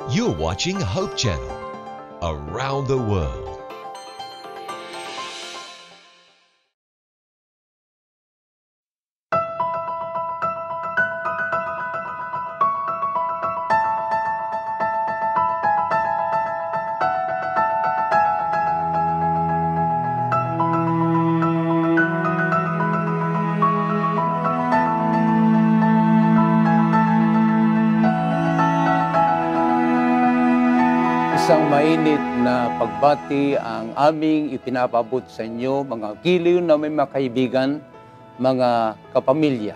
You're watching Hope Channel, around the world. Isang mainit na pagbati ang aming ipinapabot sa inyo, mga giliw na may mga kaibigan, mga kapamilya.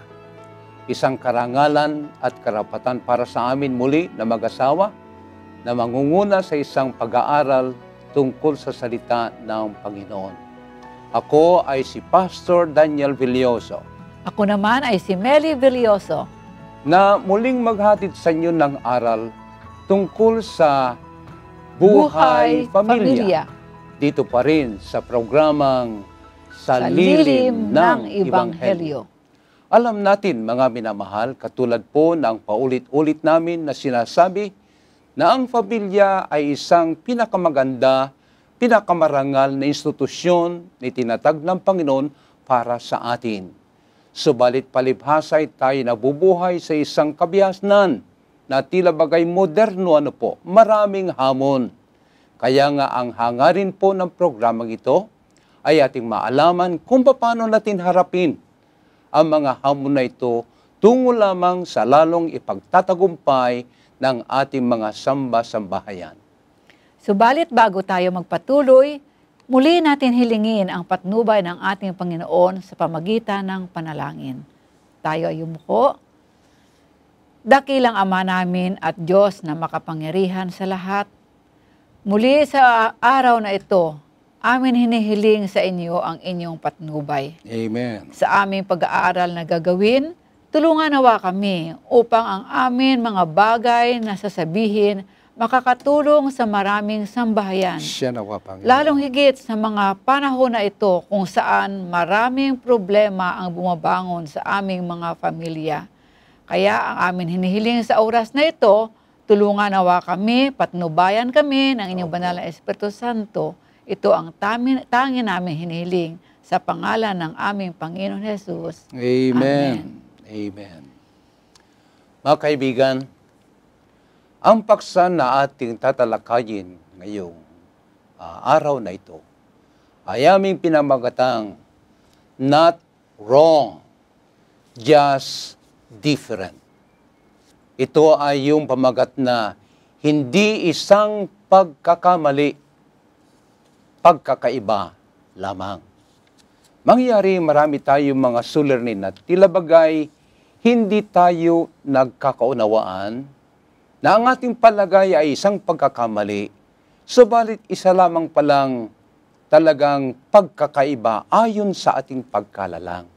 Isang karangalan at karapatan para sa amin muli na mag-asawa na mangunguna sa isang pag-aaral tungkol sa salita ng Panginoon. Ako ay si Pastor Daniel Villoso. Ako naman ay si Meli Villoso. Na muling maghatid sa inyo ng aral tungkol sa Buhay Pamilya. Dito pa rin sa programang Sa Lilim ng Ebanghelyo. Alam natin mga minamahal, katulad po ng paulit-ulit namin na sinasabi na ang pamilya ay isang pinakamaganda, pinakamarangal na institusyon na tinatag ng Panginoon para sa atin. Subalit palibhasa ay tayo nabubuhay sa isang kabihasnan na tila bagay moderno maraming hamon. Kaya nga ang hangarin po ng programang ito ay ating maalaman kung paano natin harapin ang mga hamon na ito tungo lamang sa lalong ipagtatagumpay ng ating mga samba-sambahayan. Subalit bago tayo magpatuloy, muli natin hilingin ang patnubay ng ating Panginoon sa pamagitan ng panalangin. Tayo ay yumuko. Dakilang Ama namin at Diyos na makapangyarihan sa lahat, muli sa araw na ito, amin hinihiling sa inyo ang inyong patnubay. Amen. Sa aming pag-aaral na gagawin, tulungan nawa kami upang ang amin mga bagay na sasabihin makakatulong sa maraming sambahayan. Siya nawa, Panginoon. Lalong higit sa mga panahon na ito kung saan maraming problema ang bumabangon sa aming mga pamilya. Kaya ang amin hinihiling sa oras na ito, tulungan nawa kami, patnubayan kami ng inyong banal na Espiritu Santo. Ito ang tangi namin hinihiling sa pangalan ng aming Panginoon Jesus. Amen. Amen. Mga kaibigan, ang paksa na ating tatalakayin ngayong araw na ito ay aming pinamagatang not wrong, just different. Ito ay yung pamagat na hindi isang pagkakamali, pagkakaiba lamang. Mangyari marami tayong mga suliranin na tila bagay hindi tayo nagkakaunawaan na ang ating palagay ay isang pagkakamali, subalit isa lamang palang talagang pagkakaiba ayon sa ating pagkalalang.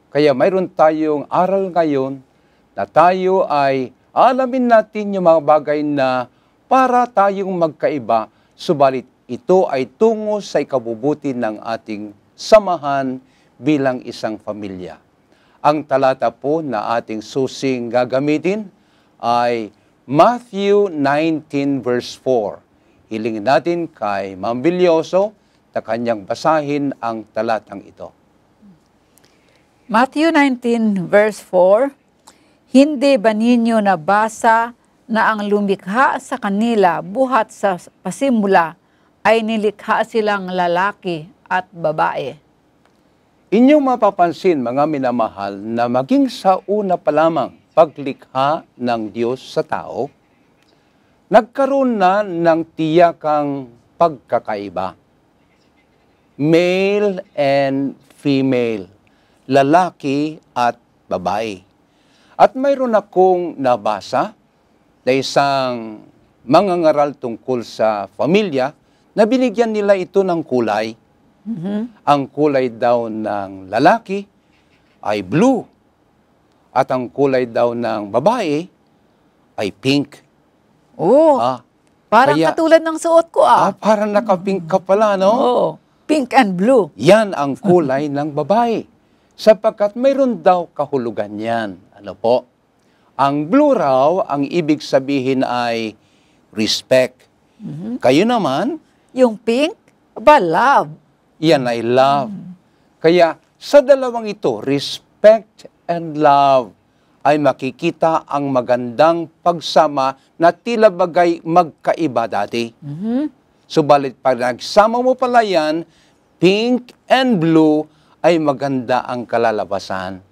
Kaya mayroon tayong aral ngayon na tayo ay alamin natin yung mga bagay na para tayong magkaiba, subalit ito ay tungo sa ikabubuti ng ating samahan bilang isang pamilya. Ang talata po na ating susing gagamitin ay Matthew 19 verse 4. Hilingin natin kay Ma'am Villoso na kanyang basahin ang talatang ito. Matthew 19 verse 4, hindi ba ninyo nabasa na ang lumikha sa kanila buhat sa pasimula ay nilikha silang lalaki at babae? Inyong mapapansin mga minamahal na maging sa una pa lamang paglikha ng Diyos sa tao, nagkaroon na ng tiyakang pagkakaiba. Male and female, lalaki at babae. At mayroon akong nabasa na isang mangangaral tungkol sa pamilya na binigyan nila ito ng kulay. Ang kulay daw ng lalaki ay blue at ang kulay daw ng babae ay pink. Oh, parang katulad ng suot ko parang naka-pink ka pala, no? Oo, pink and blue. Yan ang kulay ng babae. Sapagkat mayroon daw kahulugan yan. Ano po? Ang blue raw, ang ibig sabihin ay respect. Kayo naman, Yung pink, love. yan ay love. Kaya sa dalawang ito, respect and love, ay makikita ang magandang pagsama na tila bagay magkaiba dati. Subalit pag nagsama mo pala yan, pink and blue, ay maganda ang kalalabasan.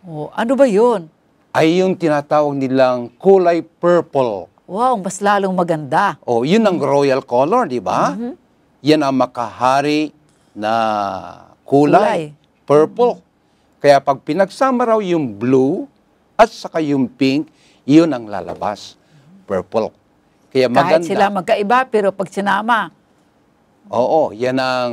Oh, ano ba yun? Ay yung tinatawag nilang kulay purple. Wow, mas lalong maganda. O, yun ang royal color, di ba? Yan ang makahari na kulay. Purple. Kaya pag pinagsama raw yung blue at saka yung pink, yun ang lalabas. Purple. Kaya maganda. Kahit sila magkaiba, pero pag sinama, Oo, yan ang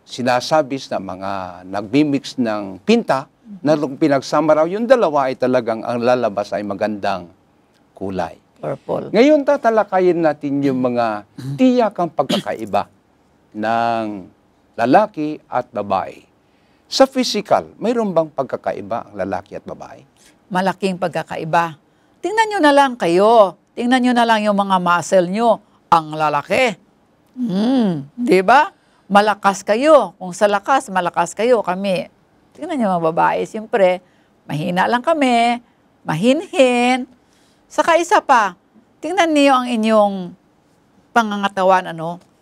sinasabis na mga nagmimix ng pinta na nung pinagsama raw yung dalawa ay talagang ang lalabas ay magandang kulay. purple. Ngayon tatalakayin natin yung mga tiyakang pagkakaiba ng lalaki at babae. Sa physical, mayroon bang pagkakaiba ang lalaki at babae? Malaking pagkakaiba. Tingnan nyo na lang kayo. Tingnan nyo na lang yung mga muscle nyo. Ang lalaki. Di ba? Malakas kayo. Kung sa lakas, malakas kayo. Kami, tingnan nyo mga babae, siyempre, mahina lang kami, mahinhin. Saka isa pa, tingnan niyo ang inyong pangangatawan,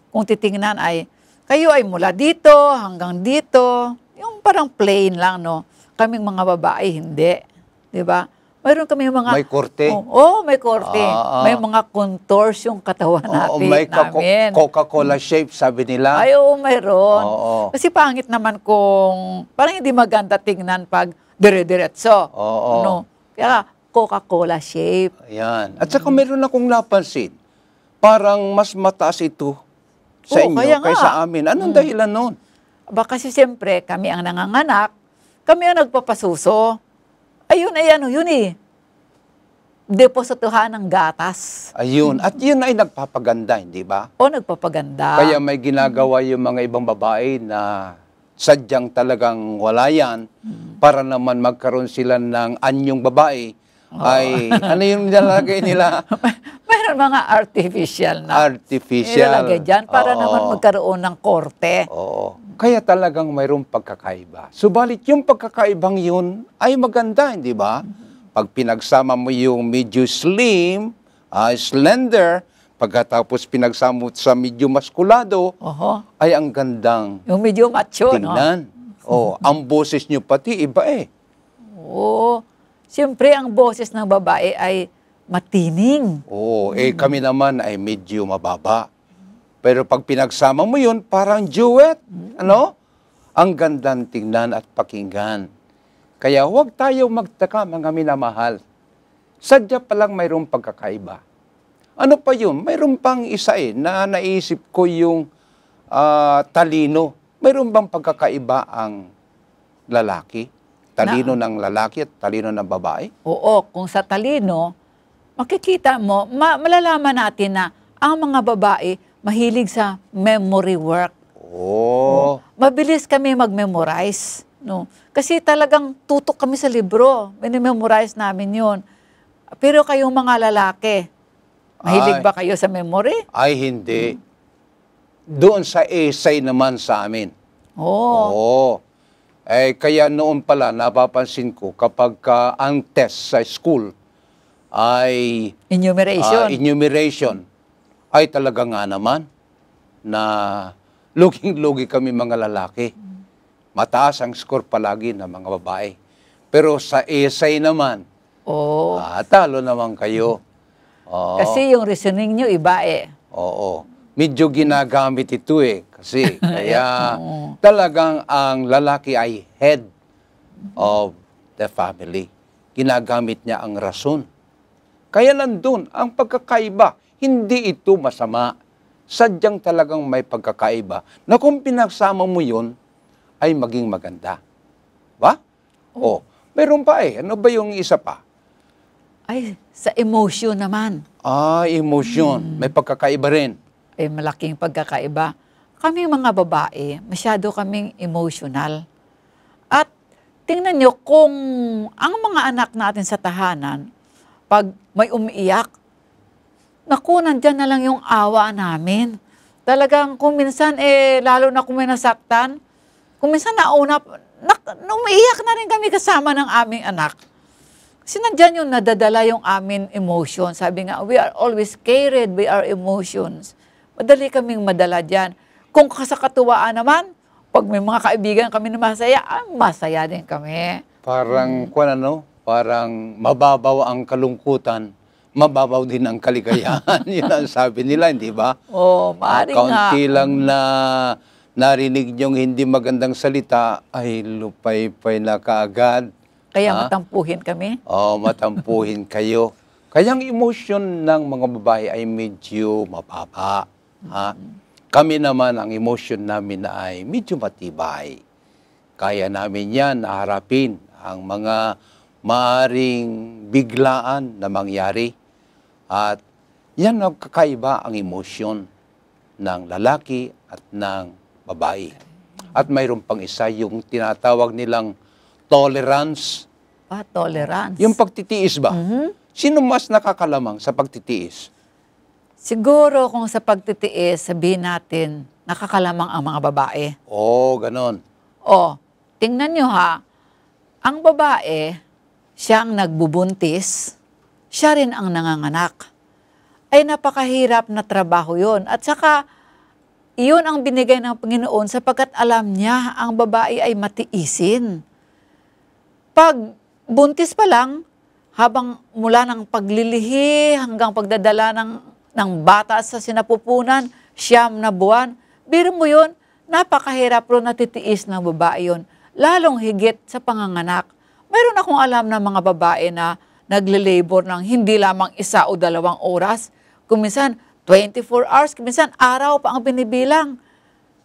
kung titingnan ay, kayo ay mula dito hanggang dito, yung parang plain lang, Kaming mga babae, hindi. Di ba? Mayroon kami mga... May korte. Oo, may korte. May mga contours yung katawan natin. May namin. Coca-Cola shape, sabi nila. Ay, oo, mayroon. Oo. Kasi pangit naman kung, parang hindi maganda tingnan pag dire-diretso. Oo. Kaya, Coca-Cola shape. Ayan. At saka meron akong napansin, parang mas mataas ito sa Oo, inyo kaya nga. kaysa amin. Anong dahilan nun? Kasi siyempre, kami ang nanganganak, kami ang nagpapasuso. Ayun yun eh. Deposituhan ng gatas. Ayun. At yun ay nagpapaganda, hindi ba? O nagpapaganda. Kaya may ginagawa yung mga ibang babae na sadyang talagang wala yan para naman magkaroon sila ng anyong babae. Ay, ano yung nilalagay nila? Mayroon mga artificial na. Artificial. Nilalagay dyan para Oo. naman magkaroon ng korte. Oo. Kaya talagang mayroong pagkakaiba. Subalit yung pagkakaibang yun ay maganda, hindi ba? Pag pinagsama mo yung medyo slim, slender, pagkatapos pinagsama mo sa medyo maskulado, Oho. ay ang gandang Yung medyo macho, tingnan. Oh, ang boses nyo pati iba eh. Oo. Siyempre, ang boses ng babae ay matining. Oo, kami naman ay medyo mababa. Pero pag pinagsama mo yun, parang duet. Ang gandang tingnan at pakinggan. Kaya huwag tayo magtaka, mga minamahal. Sadya palang mayroong pagkakaiba. Ano pa yun? Mayroon pang isa na naisip ko yung talino. Mayroon bang pagkakaiba ang lalaki? Talino ng lalaki at talino ng babae? Oo, kung sa talino, makikita mo, malalaman natin na ang mga babae mahilig sa memory work. Oo. Mabilis kami mag-memorize. Kasi talagang tutok kami sa libro. Minimemorize namin yun. Pero kayong mga lalaki, mahilig ba kayo sa memory? Ay, hindi. Doon sa essay naman sa amin. Oo. Kaya noon pala, napapansin ko, kapag ang test sa school ay enumeration, ay talaga nga naman na luging-lugi kami mga lalaki. Mataas ang score palagi ng mga babae. Pero sa essay naman, talo naman kayo. Oo. Kasi yung reasoning nyo iba eh. Oo. Medyo ginagamit ito kasi kaya talagang ang lalaki ay head of the family. Ginagamit niya ang rason. Kaya nandun ang pagkakaiba. Hindi ito masama. Sadyang talagang may pagkakaiba na kung pinagsama mo yun, ay maging maganda. Ba? Meron pa Ano ba yung isa pa? Ay, sa emotion naman. Emotion. May pagkakaiba rin. Malaking pagkakaiba. Kami mga babae, masyado kaming emotional. At tingnan nyo, kung ang mga anak natin sa tahanan, pag may umiiyak, naku, nandyan na lang yung awa namin. Talagang kung minsan, lalo na kung may nasaktan, kung minsan umiiyak na rin kami kasama ng aming anak. Kasi nandyan yung nadadala yung aming emotion. Sabi nga, we are always carried by our emotions. Madali kaming madala dyan. Kung sa katuwaan naman, pag may mga kaibigan kami na masaya, masaya din kami. Parang, parang mababaw ang kalungkutan, mababaw din ang kaligayahan. Yun ang sabi nila, hindi ba? Maaaring nga. Kaunti lang na narinig niyong hindi magandang salita, ay lupay-pay na kaagad. Kaya matampuhin kami? Matampuhin kayo. Kaya ang emosyon ng mga babae ay medyo mababa. Kami naman, ang emosyon namin ay medyo matibay. Kaya namin yan naharapin ang mga maaring biglaan na mangyari. At yan ang kakaiba ang emosyon ng lalaki at ng babae. At mayroon pang isa, yung tinatawag nilang tolerance. Tolerance. Yung pagtitiis ba? Sino mas nakakalamang sa pagtitiis? Siguro kung sa pagtitiis, sabihin natin, nakakalamang ang mga babae. Ganon. Tingnan nyo ha, ang babae, siyang nagbubuntis, siya rin ang nanganganak. Ay napakahirap na trabaho yon. At saka, iyon ang binigay ng Panginoon sapagkat alam niya ang babae ay matiisin. Pag buntis pa lang, habang mula ng paglilihi hanggang pagdadala ng bata sa sinapupunan, 9 na buwan, biro mo yun, napakahirap rin natitiis ng babae yun. Lalong higit sa panganganak. Mayroon akong alam na mga babae na nagle-labor ng hindi lamang 1 o 2 oras. Kung minsan, 24 hours, kung minsan araw pa ang binibilang.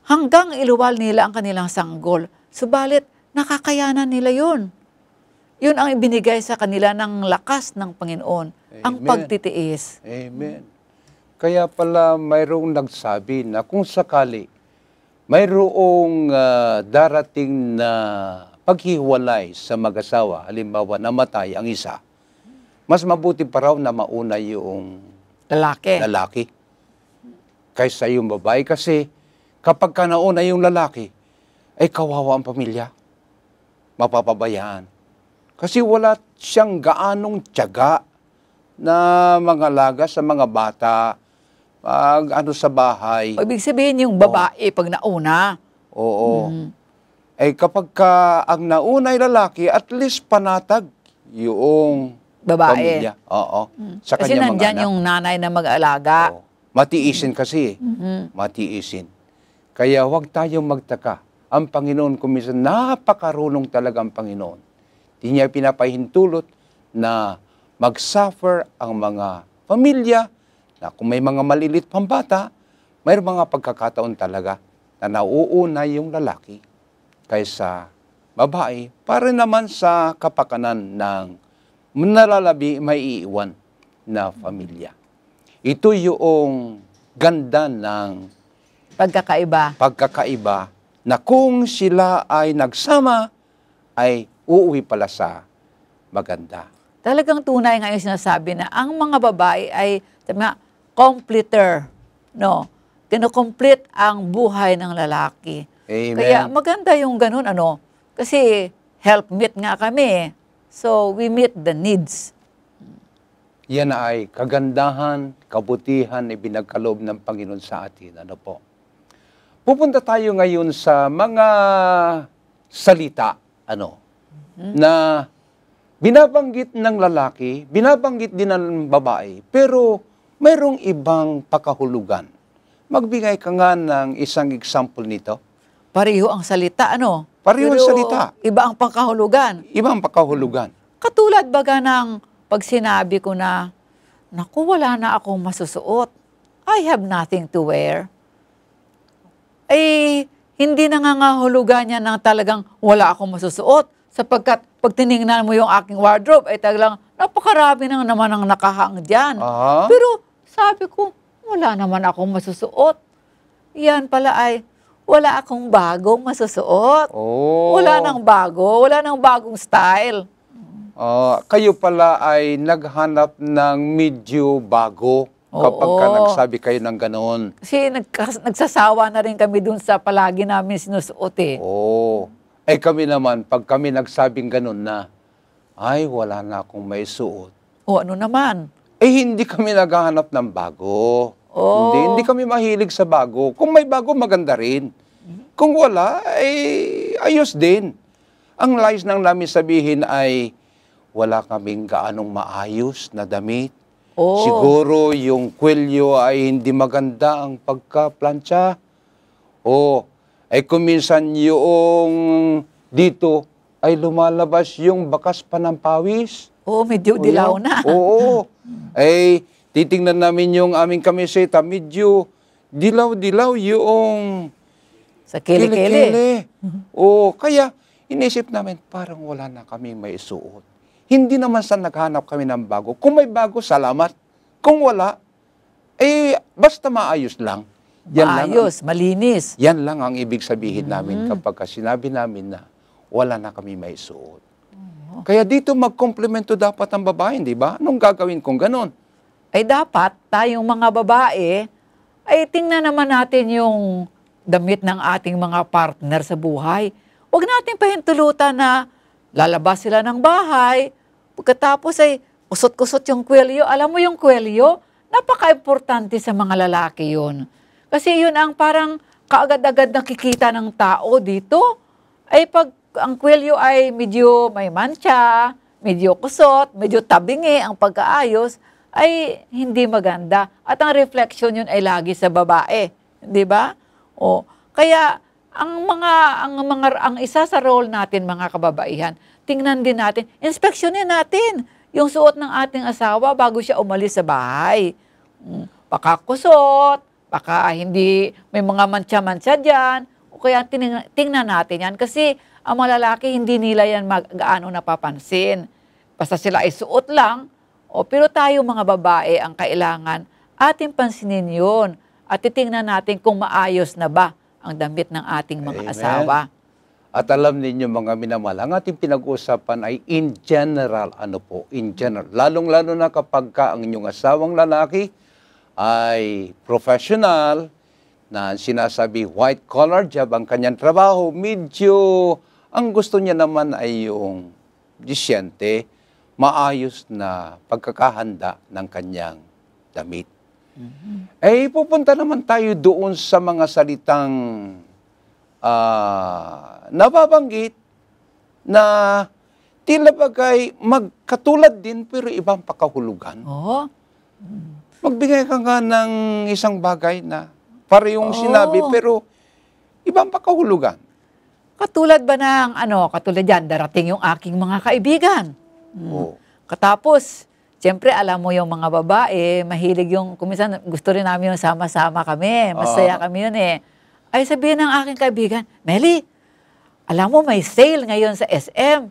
Hanggang iluwal nila ang kanilang sanggol. Subalit, nakakayanan nila yun. Yun ang ibinigay sa kanila ng lakas ng Panginoon, ang pagtitiis. Amen. Kaya pala mayroong nagsabi na kung sakali mayroong darating na paghiwalay sa mag-asawa, halimbawa namatay ang isa, mas mabuti pa raw na mauna yung lalaki kaysa yung babae. Kasi kapag ka nauna yung lalaki, ay kawawa ang pamilya, mapapabayaan. Kasi wala siyang gaanong tiyaga na mga laga sa mga bata, sa bahay. Ibig sabihin yung babae pag nauna. Kapag ang nauna ay lalaki, at least panatag yung babae. Pamilya. Sa Kasi kanya nandyan mga yung nanay na mag-alaga. Matiisin kasi. Matiisin. Kaya huwag tayong magtaka. Ang Panginoon, kuminsan, napakarunong talaga ang Panginoon. Di niya pinapahintulot na mag-suffer ang mga pamilya, na kung may mga malilit pang bata, may mga pagkakataon talaga na nauuna yung lalaki kaysa babae, para naman sa kapakanan ng nalalabi may iiwan na pamilya. Ito yung ganda ng pagkakaiba na kung sila ay nagsama, ay uuwi pala sa maganda. Talagang tunay nga yung sinasabi na ang mga babae ay completer. No? Kino-complete ang buhay ng lalaki. Amen. Kaya maganda yung ganun, kasi helpmate nga kami. So, we meet the needs. Yan ay kagandahan, kabutihan, ibinagkaloob ng Panginoon sa atin. Pupunta tayo ngayon sa mga salita, na binabanggit ng lalaki, binabanggit din ng babae, pero mayroong ibang pakahulugan. Magbigay ka nga ng isang example nito. Pareho ang salita, Pareho ang salita. Iba ang pakahulugan. Iba ang pakahulugan. Katulad baga ng pag sinabi ko na, naku, wala na akong masusuot. I have nothing to wear. Ay, hindi nangangahulugan niya ng talagang wala akong masusuot. Sapagkat pag tinignan mo yung aking wardrobe, ay talagang napakarami na naman ang nakahang dyan. Pero sabi ko, wala naman akong masusuot. Yan pala ay, wala akong bagong masusuot. Wala nang bago, wala nang bagong style. Kayo pala ay naghanap ng medyo bago. kapag ka Oo. nagsabi kayo ng ganon. Kasi nagsasawa na rin kami dun sa palagi namin sinusuot eh. Oo. Eh kami naman, pag kami nagsabing ganon na, ay wala na akong may suot. O ano naman? Eh hindi kami naghahanap ng bago. Oo. Hindi kami mahilig sa bago. Kung may bago, maganda rin. Kung wala, eh ayos din. Ang lies nang namin sabihin ay wala kaming gaanong maayos na damit. Oo. Siguro yung kwelyo ay hindi maganda ang pagka-plancha. O, ay kung minsan yung dito ay lumalabas yung bakas pa ng pawis. Oo, medyo dilaw na. Oo. Ay, titingnan namin yung aming kamiseta, medyo dilaw-dilaw yung Sa kili-kili. kili-kili. Oo, kaya inisip namin, parang wala na kami may suot. Hindi naman sa naghanap kami ng bago. Kung may bago, salamat. Kung wala, eh, basta maayos lang. Maayos, malinis. Yan lang ang ibig sabihin namin kapag sinabi namin na wala na kami may suot. Kaya dito mag-komplemento dapat ang babae, di ba? Anong gagawin kung ganon? Ay dapat tayong mga babae, ay tingnan naman natin yung damit ng ating mga partner sa buhay. Huwag natin pahintulutan na lalabas sila ng bahay, pagkatapos ay kusot-kusot yung kwelyo. Alam mo yung kwelyo, napaka-importante sa mga lalaki yun. Kasi yun ang parang kaagad-agad nakikita ng tao dito. Ay pag ang kwelyo ay medyo may mancha, medyo kusot, medyo tabingi ang pagkaayos, ay hindi maganda. At ang reflection yun ay lagi sa babae. Di ba? O, kaya ang isa sa role natin mga kababaihan, tingnan din natin, inspeksyonin natin yung suot ng ating asawa bago siya umalis sa bahay. Baka kusot, baka hindi may mga mantsa-mantsa dyan, o kaya tingnan natin yan. Kasi ang mga lalaki, hindi nila yan gaano napapansin. Basta sila ay suot lang, pero tayo mga babae ang kailangan ating pansinin yun at titingnan natin kung maayos na ba ang damit ng ating mga Amen. asawa. At alam ninyo mga minamahal, ang ating pinag-uusapan ay in general, in general. Lalong-lalo na kapag ang inyong asawang lalaki ay professional, na sinasabi white-collar job ang kanyang trabaho, medyo ang gusto niya naman ay yung disyente, maayos na pagkakahanda ng kanyang damit. Eh, pupunta naman tayo doon sa mga salitang nababanggit na tila bagay magkatulad din pero ibang pakahulugan. Oo. Magbigay ka nga ng isang bagay na parehong sinabi pero ibang pakahulugan. Katulad ba ng katulad yan, darating yung aking mga kaibigan. Oo. Katapos, siyempre alam mo yung mga babae, mahilig yung, kuminsan gusto rin namin yung sama-sama kami, masaya kami yun eh. Ay sabihin ng aking kaibigan, Meli, alam mo may sale ngayon sa SM.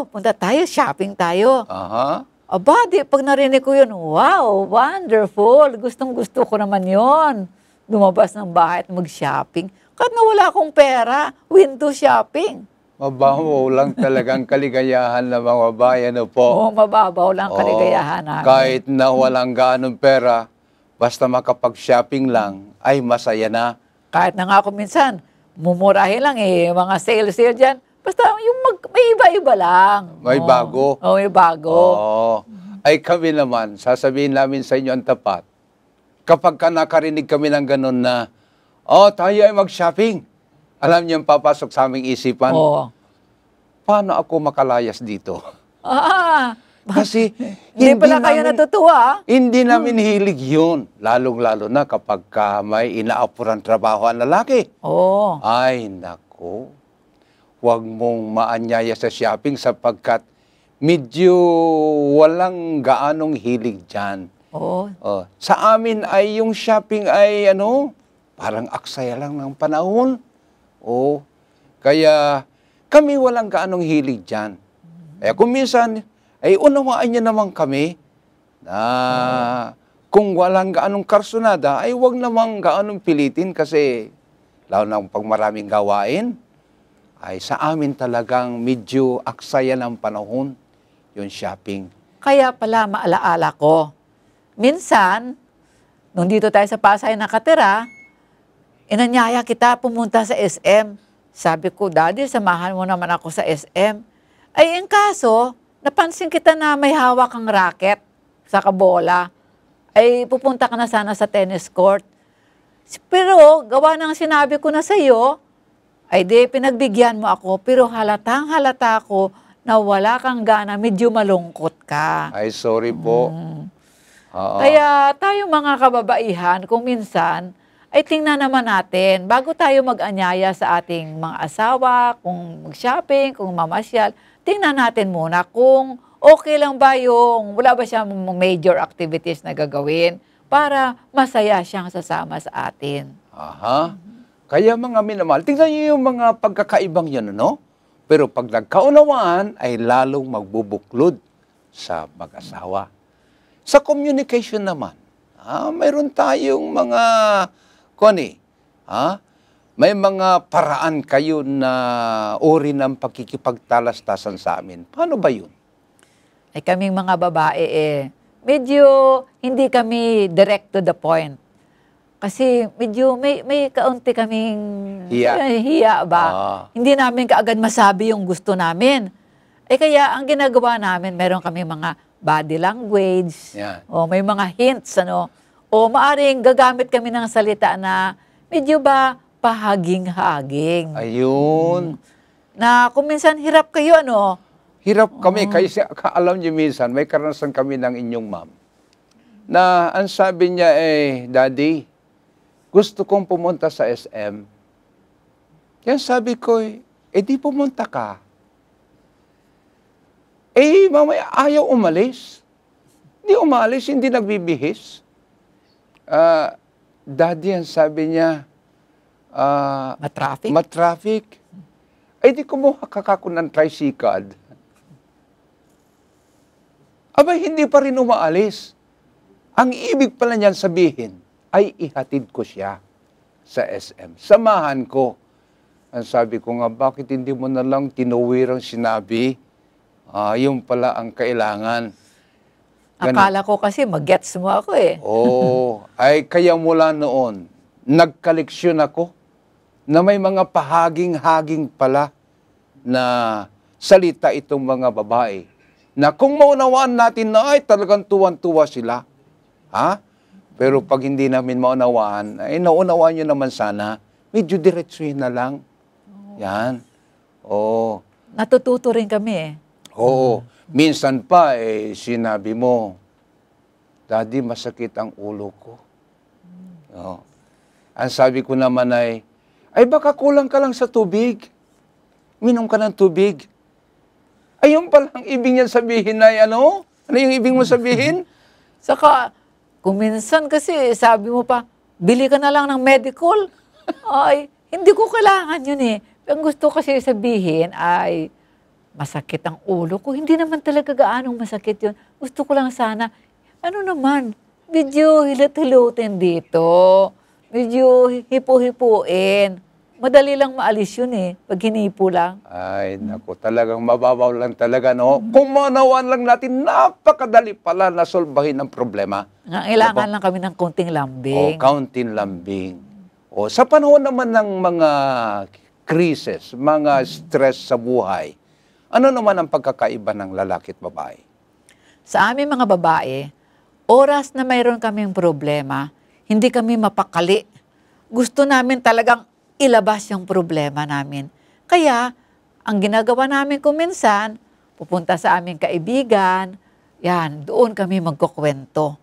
Punta tayo, shopping tayo. Aha. Aba, pag narinig ko yun, wow, wonderful. Gustong-gusto ko naman yun. Lumabas ng bahay at mag-shopping. Kahit na wala akong pera, window shopping. Mababaw lang talagang kaligayahan ng mga babae, po. Oo, mababaw lang kaligayahan namin. Kahit na walang ganong pera, basta makapag-shopping lang, ay masaya na. Kahit na nga ako minsan, mumurahin lang mga sale-sale dyan. Basta yung may iba-iba lang. May bago. Oo, may bago. Oo. Ay kami naman, sasabihin namin sa inyo ang tapat. Kapag nakarinig kami ng ganon na, tayo ay mag-shopping. Alam niyo yung papasok sa aming isipan? Oo. Paano ako makalayas dito? Kasi Hindi pala kayo natutuwa. Hindi namin hilig yun. Lalong-lalo na kapag may inaapuran trabaho ang lalaki. Oo. Ay, nako. Huwag mong maanyaya sa shopping sapagkat medyo walang gaanong hilig dyan. Oo. Sa amin ay yung shopping ay parang aksaya lang ng panahon. Kaya kami walang gaanong hilig dyan. Kaya kung minsan, ay unawaan niya naman kami na kung walang gaanong karsonada, ay huwag namang gaanong pilitin kasi lalo na pag maraming gawain, ay sa amin talagang medyo aksaya ng panahon yung shopping. Kaya pala maalaala ko, minsan, nung dito tayo sa Pasay nakatira, inanyaya kita pumunta sa SM. Sabi ko, Daddy, samahan mo naman ako sa SM. Ay, ang kaso, napansin kita na may hawak kang racket sa kabola. Ay, pupunta ka na sana sa tennis court. Pero, gawa ng sinabi ko na sa'yo, ay di, pinagbigyan mo ako. Pero halatang halata ko na wala kang gana, medyo malungkot ka. Ay, sorry po. Oo. Kaya tayo mga kababaihan, kung minsan, ay tingnan naman natin, bago tayo mag-anyaya sa ating mga asawa, kung mag-shopping, kung mamasyal, tingnan natin muna kung okay lang ba yung, wala ba siyang major activities na gagawin para masaya siyang sasama sa atin. Aha. Kaya mga minamahal, tingnan niyo yung mga pagkakaibang yan, ano? Pero pag nagkaunawaan, ay lalong magbubuklod sa mag-asawa. Sa communication naman, mayroon tayong mga, may mga paraan kayo na uri ng pakikipagtalastasan sa amin. Paano ba yun? Ay kaming mga babae medyo hindi kami direct to the point. Kasi medyo may kaunti kaming hiya ba? Hindi namin kaagad masabi yung gusto namin. Kaya ang ginagawa namin, meron kami mga body language, o may mga hints, o maaring gagamit kami ng salita na medyo ba pahaging-haging. Ayun. Na kung minsan hirap kayo, Hirap kami, kasi alam niyo minsan, may karanasan kami ng inyong ma'am, na ang sabi niya Daddy, gusto kong pumunta sa SM. Kaya sabi ko, di pumunta ka. Mamaya ayaw umalis. Hindi umalis, hindi nagbibihis. Daddy, ang sabi niya, matraffic? Matraffic. Di kumuha kakako ng tricycle. Abay, hindi pa rin umaalis. Ang ibig pala niyan sabihin, ay ihatid ko siya sa SM. Samahan ko. Ang sabi ko nga, bakit hindi mo na lang tinuwirang sinabi? Yung pala ang kailangan. Akala ko kasi mag-gets mo ako ay kaya mula noon, nagkaleksyon ako na may mga pahaging-haging pala na salita itong mga babae. Na kung maunawaan natin na ay talagang tuwan-tuwa sila. Pero pag hindi namin maunawaan, naunawaan nyo naman sana, medyo diretsuhin na lang. Yan. Natututo rin kami Oo. Minsan pa, sinabi mo, Daddy, masakit ang ulo ko. Ang sabi ko naman ay baka kulang ka lang sa tubig. Minom ka ng tubig. Ayun palang ibig niyan sabihin ay ano? Ano yung ibig mo sabihin? Saka, kung minsan kasi sabi mo pa, bili ka na lang ng medical. Ay, hindi ko kailangan yun Ang gusto kasi sabihin ay, masakit ang ulo ko. Hindi naman talaga gaanong masakit yun. Gusto ko lang sana, medyo hilot-hilutin dito. Medyo hipo-hipuin. Madali lang maalis yun pag hinipo lang. Ay, naku, talagang mababaw lang talaga, no? Kung maunawaan lang natin, napakadali pala na solbahin ang problema. Kailangan lang kami ng konting lambing. Kaunting lambing. Sa panahon naman ng mga krisis, mga stress sa buhay, ano naman ang pagkakaiba ng lalaki at babae? Sa aming mga babae, oras na mayroon kaming problema, hindi kami mapakali. Gusto namin talagang ilabas yung problema namin. Kaya, ang ginagawa namin kung minsan, pupunta sa aming kaibigan, doon kami magkukwento.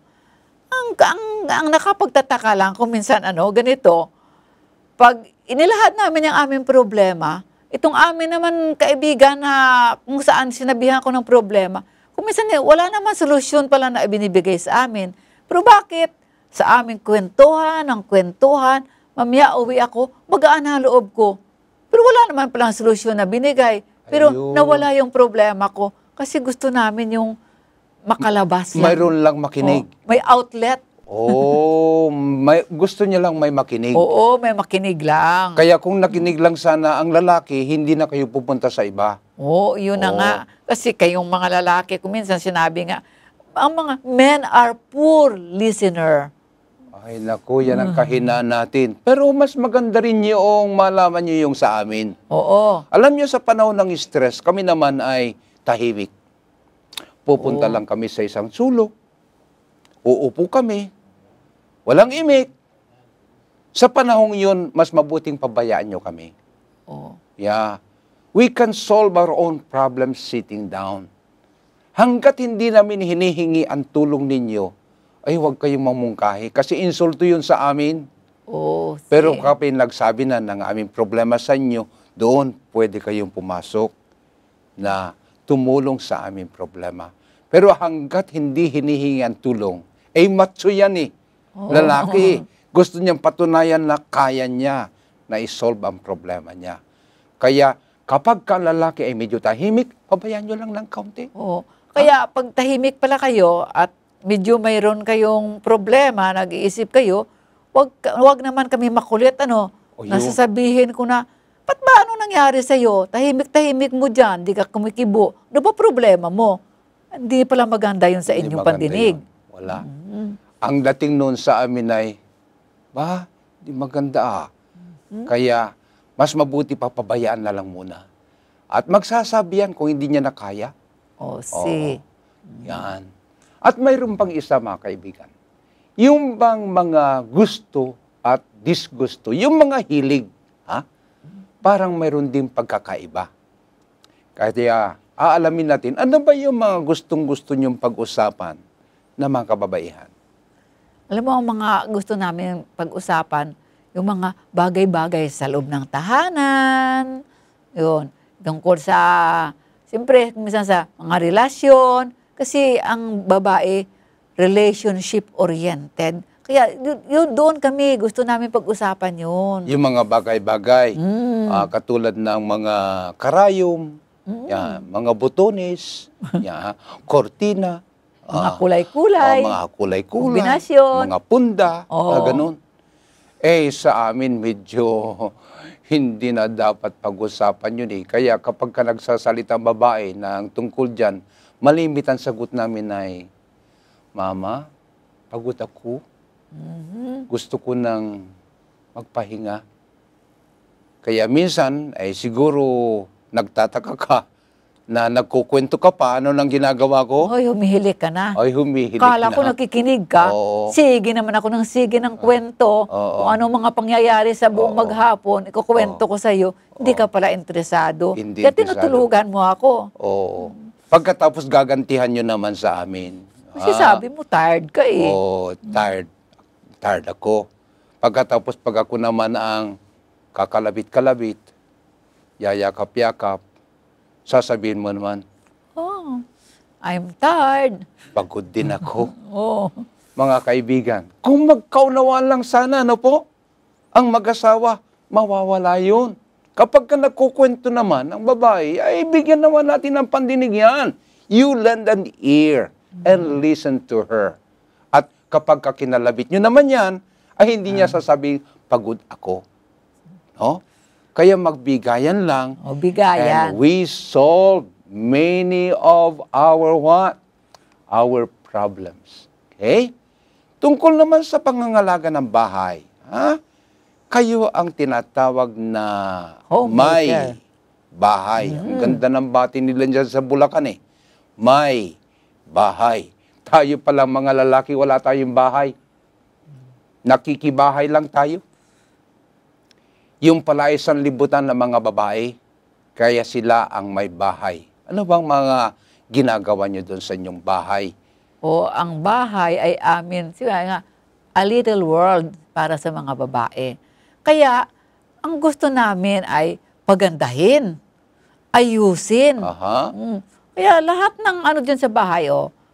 Ang nakapagtataka lang kung minsan ganito, pag inilahad namin yung aming problema, itong amin naman kaibigan na kung saan sinabihan ko ng problema, kung minsan wala naman solusyon pala na ibinibigay sa amin. Pero bakit? Sa aming kwentuhan, mamaya uwi ako, magaan ang loob ko. Pero wala naman palang solusyon na binigay. Pero nawala yung problema ko kasi gusto namin yung makalabas lang. Mayroon lang makinig. May outlet. Gusto niya lang may makinig. Oo, may makinig lang. Kaya kung nakinig lang sana ang lalaki, hindi na kayo pupunta sa iba. Yun na nga. Kasi kayong mga lalaki, kung minsan sinabi nga, ang mga men are poor listener. Ay, naku, yan ang kahinaan natin. Pero mas maganda rin yung malaman nyo yung sa amin. Oo. Alam nyo, sa panahon ng stress, kami naman ay tahimik. Pupunta lang kami sa isang sulok. Uupo kami. Walang imik. Sa panahong yun, mas mabuting pabayaan nyo kami. Oo. Yeah. We can solve our own problems sitting down. Hanggat hindi namin hinihingi ang tulong ninyo, ay huwag kayong mamungkahi. Kasi insulto yun sa amin. Oo. Pero kapag nagsabi na ng aming problema sa inyo, doon pwede kayong pumasok na tumulong sa aming problema. Pero hanggat hindi hinihingi ang tulong, ay macho yan eh. Lalaki. Gusto niyang patunayan na kaya niya na isolve ang problema niya. Kaya kapag ka lalaki ay medyo tahimik, pabayaan nyo lang ng kaunti. Oo. Kaya pag tahimik pala kayo at medyo mayroon kayong problema, nag-iisip kayo, wag naman kami makulit, nasasabihin ko na, ba't ba ano nangyari sa'yo? Tahimik-tahimik mo dyan, di ka kumikibo. Ano ba problema mo? Hindi pala maganda yun sa Hindi inyong maganda pandinig. yun. Wala. Ang dating noon sa amin ay, di maganda . Kaya, mas mabuti papabayaan na lang muna. At magsasabihan kung hindi niya na kaya. O, si. Yan. At mayroon pang isa, mga kaibigan. Yung bang mga gusto at disgusto, yung mga hilig, parang mayroon din pagkakaiba. Kaya aalamin natin, ano ba yung mga gustong-gusto niyong pag-usapan na mga kababaihan? Alam mo, ang mga gusto namin pag-usapan, yung mga bagay-bagay sa loob ng tahanan, yun, tungkol sa, siyempre, minsan sa mga relasyon, kasi ang babae, relationship-oriented. Kaya yun, doon kami, gusto namin pag-usapan yun. Yung mga bagay-bagay, katulad ng mga karayom, yan, mga butones, yan, kortina, Mga kulay-kulay. Mga kulay-kulay. Kombinasyon. Mga punda. Oo. Ganun. Sa amin medyo hindi na dapat pag-usapan yun . Kaya kapag ka nagsasalita ang babae na tungkol dyan, malimit ang sagot namin ay, Mama, pagod ako. Gusto ko nang magpahinga. Kaya minsan, siguro nagtataka ka na nagkukwento ka pa, ano nang ginagawa ko? Hoy, humihilik ka na. Ay, humihilik Kala na. ko nakikinig ka. Oo. Sige naman ako ng sige ng kwento. Kung ano mga pangyayari sa buong maghapon, ikukwento ko sa iyo. Hindi ka pala interesado. Hindi Kaya interesado. tinutulugan mo ako. Oo. Pagkatapos gagantihan nyo naman sa amin. Kasi sabi mo, tired ka eh. Oo, tired. Tired ako. Pagkatapos pag ako naman ang kakalabit-kalabit, yayakap-yakap, sasabihin mo naman, Oh, I'm tired. pagod din ako. Oh. Mga kaibigan, kung magkaunawaan lang sana, ang mag-asawa, mawawala yun. Kapag ka nagkukwento naman ang babae, ay bigyan naman natin ng pandinig yan. You lend an ear and listen to her. At kapag ka kinalabit nyo naman yan, ay hindi niya sasabing, pagod ako. No? Kaya magbigayan lang. O, bigayan. And we solve many of our what? Our problems. Okay? Tungkol naman sa pangangalaga ng bahay, kayo ang tinatawag na may Homemaker. bahay. Ang ganda ng bati nila dyan sa Bulacan eh. May bahay. Tayo palang mga lalaki, wala tayong bahay. Nakikibahay lang tayo. Yung pala ay sanlibutan ng mga babae, kaya sila ang may bahay. Ano bang mga ginagawa nyo doon sa inyong bahay? O, ang bahay ay amin, a little world para sa mga babae. Kaya, ang gusto namin ay pagandahin, ayusin. Aha. Kaya lahat ng ano dyan sa bahay,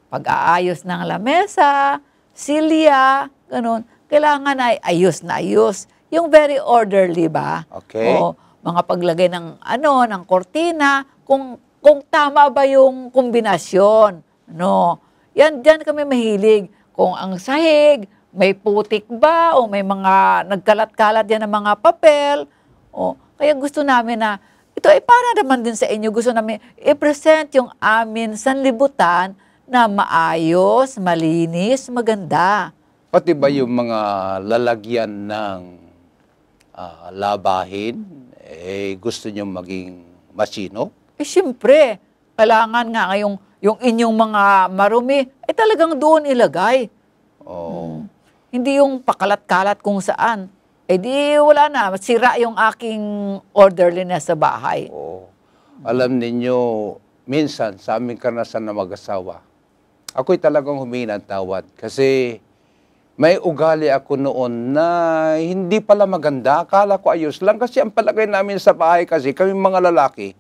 pag-aayos ng lamesa, silya, ganun, kailangan ay ayos na ayos. Yung very orderly ba? Okay. O, mga paglagay ng ng kortina, kung tama ba yung kombinasyon. No. Diyan kami mahilig. Kung ang sahig, may putik ba o may mga nagkalat-kalat yan ng mga papel. Kaya gusto namin na ito ay para naman din sa inyo. Gusto namin i-present yung amin sanlibutan na maayos, malinis, maganda. Pati ba yung mga lalagyan ng labahin, gusto nyo maging masino? Siyempre, kailangan nga yung inyong mga marumi, talagang doon ilagay. Oh. Hindi yung pakalat-kalat kung saan. Di wala na, sira yung aking orderliness sa bahay. Oh. Alam ninyo, minsan sa aming karanasan na mag-asawa, ako'y talagang humingi ng tawad kasi may ugali ako noon na hindi pala maganda. Akala ko ayos lang kasi ang palagay namin sa bahay kasi kami mga lalaki,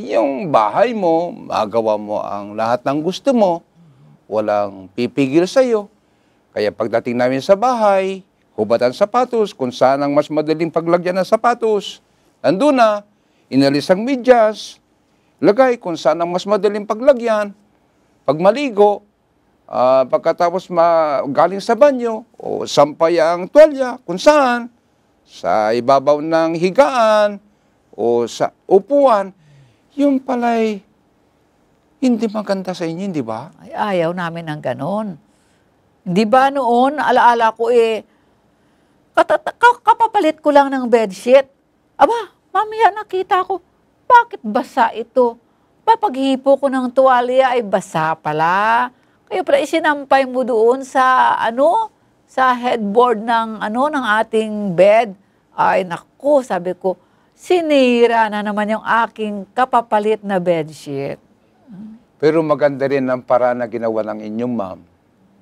yung bahay mo, magawa mo ang lahat ng gusto mo, walang pipigil sa'yo. Kaya pagdating namin sa bahay, hubad ang sapatos, kung saan ang mas madaling paglagyan ng sapatos, nandun na, inalis ang medyas, lagay kung saan ang mas madaling paglagyan, pag maligo, pagkatapos galing sa banyo, o sampay ang tuwalya, kung saan, sa ibabaw ng higaan, o sa upuan, yung pala'y hindi maganda sa inyo, di ba? Ayaw namin ng ganon. Di ba noon, alaala ko kapapalit ko lang ng bedsheet. Aba, mamaya nakita ko, bakit basa ito? Papaghipo ko ng tuwalya ay basa pala. Kaya pala isinampay mo doon sa sa headboard ng ng ating bed. Ay naku, sabi ko, sinira na naman yung aking kapapalit na bedsheet. Pero maganda rin ang paraan na ginawa ng inyong ma'am